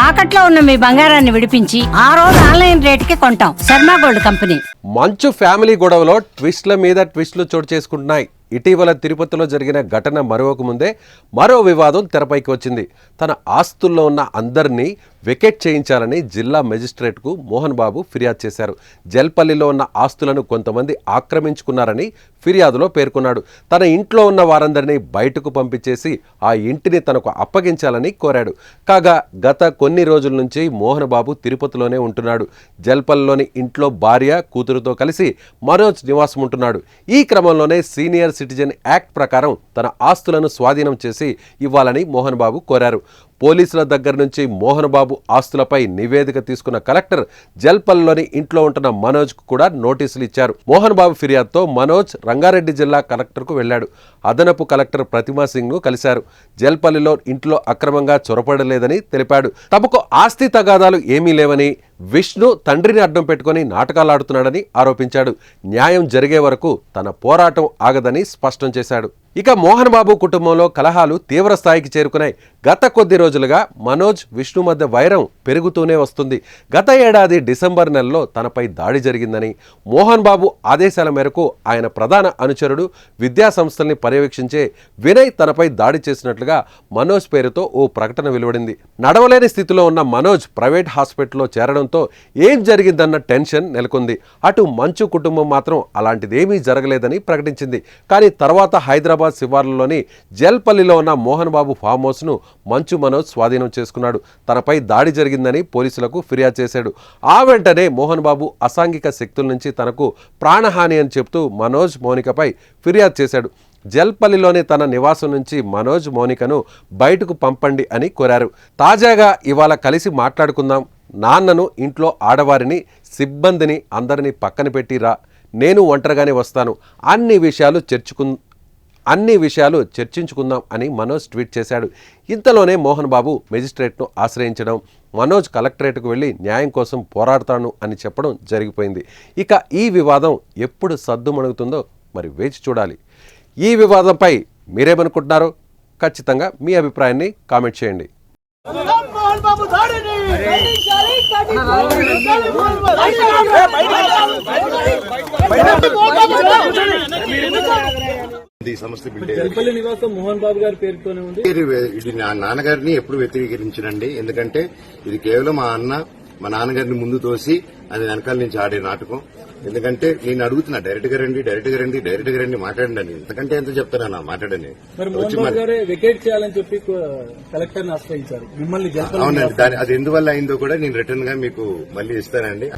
తాకట్లో ఉన్న మీ బంగారాన్ని విడిపించి ఆ రోజు ఆన్లైన్ రేటుకి కొంటాం. Sharma gold company. మంచు ఫ్యామిలీ గొడవలో ట్విస్ట్ల మీద ట్విస్టులు చోటు చేసుకుంటున్నాయి. ఇటీవల తిరుపతిలో జరిగిన ఘటన మరొక ముందే మరో వివాదం తెరపైకి వచ్చింది. తన ఆస్తుల్లో ఉన్న అందరినీ వెకెట్ చేయించాలని జిల్లా మెజిస్ట్రేట్కు మోహన్ బాబు ఫిర్యాదు చేశారు. జల్పల్లిలో ఉన్న ఆస్తులను కొంతమంది ఆక్రమించుకున్నారని ఫిర్యాదులో పేర్కొన్నాడు. తన ఇంట్లో ఉన్న వారందరినీ బయటకు పంపించేసి ఆ ఇంటిని తనకు అప్పగించాలని కోరాడు. కాగా గత కొన్ని రోజుల నుంచి మోహన్ బాబు తిరుపతిలోనే ఉంటున్నాడు. జల్పల్లిలోని ఇంట్లో భార్య కూతురుతో కలిసి మనోజ్ నివాసం ఉంటున్నాడు. ఈ క్రమంలోనే సీనియర్ సిటిజన్ యాక్ట్ ప్రకారం తన ఆస్తులను స్వాధీనం చేసి ఇవ్వాలని మోహన్ బాబు కోరారు. పోలీసుల దగ్గర నుంచి మోహన్ బాబు ఆస్తులపై నివేదిక తీసుకున్న కలెక్టర్ జల్పల్లిలోని ఇంట్లో ఉంటున్న మనోజ్కు కూడా నోటీసులు ఇచ్చారు. మోహన్ బాబు ఫిర్యాదుతో మనోజ్ రంగారెడ్డి జిల్లా కలెక్టర్కు వెళ్లాడు. అదనపు కలెక్టర్ ప్రతిమా సింగ్ ను కలిశారు. జల్పల్లిలో ఇంట్లో అక్రమంగా చొరపడలేదని తెలిపాడు. తమకు ఆస్తి తగాదాలు ఏమీ లేవని, విష్ణు తండ్రిని అడ్డం పెట్టుకుని నాటకాలాడుతున్నాడని ఆరోపించాడు. న్యాయం జరిగే వరకు తన పోరాటం ఆగదని స్పష్టం చేశాడు. ఇక మోహన్ బాబు కుటుంబంలో కలహాలు తీవ్ర స్థాయికి చేరుకున్నాయి. గత కొద్ది రోజులుగా మనోజ్, విష్ణు మధ్య వైరం పెరుగుతూనే వస్తుంది. గత ఏడాది డిసెంబర్ నెలలో తనపై దాడి జరిగిందని, మోహన్ బాబు ఆదేశాల మేరకు ఆయన ప్రధాన అనుచరుడు విద్యా సంస్థల్ని పర్యవేక్షించే వినయ్ తనపై దాడి చేసినట్లుగా మనోజ్ పేరుతో ఓ ప్రకటన వెలువడింది. నడవలేని స్థితిలో ఉన్న మనోజ్ ప్రైవేట్ హాస్పిటల్లో చేరడంతో ఏం జరిగిందన్న టెన్షన్ నెలకొంది. అటు మంచు కుటుంబం మాత్రం అలాంటిదేమీ జరగలేదని ప్రకటించింది. కానీ తర్వాత హైదరాబాద్ శివార్లలోని జల్పల్లిలో ఉన్న మోహన్ బాబు ఫామ్ హౌస్ ను మంచు మనోజ్ స్వాధీనం చేసుకున్నాడు. తనపై దాడి జరిగిందని పోలీసులకు ఫిర్యాదు చేశాడు. ఆ వెంటనే మోహన్ బాబు అసాంఘిక శక్తుల నుంచి తనకు ప్రాణహాని అని చెప్తూ మనోజ్, మౌనికపై ఫిర్యాదు చేశాడు. జల్పల్లిలోని తన నివాసం నుంచి మనోజ్, మౌనికను బయటకు పంపండి అని కోరారు. తాజాగా ఇవాళ కలిసి మాట్లాడుకుందాం, నాన్నను, ఇంట్లో ఆడవారిని, సిబ్బందిని అందరినీ పక్కన పెట్టిరా, నేను ఒంటరిగానే వస్తాను, అన్ని విషయాలు చర్చించుకుందాం అని మనోజ్ ట్వీట్ చేశాడు. ఇంతలోనే మోహన్ బాబు మెజిస్ట్రేట్ను ఆశ్రయించడం, మనోజ్ కలెక్టరేట్కు వెళ్ళి న్యాయం కోసం పోరాడతాను అని చెప్పడం జరిగిపోయింది. ఇక ఈ వివాదం ఎప్పుడు సద్దుమణుగుతుందో మరి వేచి చూడాలి. ఈ వివాదంపై మీరేమనుకుంటున్నారో ఖచ్చితంగా మీ అభిప్రాయాన్ని కామెంట్ చేయండి. ఈ సంస్థ జల్పల్లి నివాసం మోహన్ బాబు గారి పేరుతోనే ఉంది. ఇది నా నాన్నగారిని ఎప్పుడు వ్యతిరేకించనండి. ఎందుకంటే ఇది కేవలం మా నాన్నగారిని ముందు తోసి అది వెనకాల నుంచి ఆడే నాటకం. ఎందుకంటే నేను అడుగుతున్నా, డైరెక్ట్ గా రండి మాట్లాడండి అని. ఎంతకంటే ఎంత చెప్తారా మాట్లాడని. మరి మోహన్ బాబు గారే వెకేట్ చేయాలని చెప్పి కలెక్టర్ ని ఆశ్రయించారు మిమ్మల్ని. అవునండి, అది ఎందువల్ల అయిందో కూడా నేను రిటర్న్ గా మీకు మళ్ళీ ఇస్తానండి.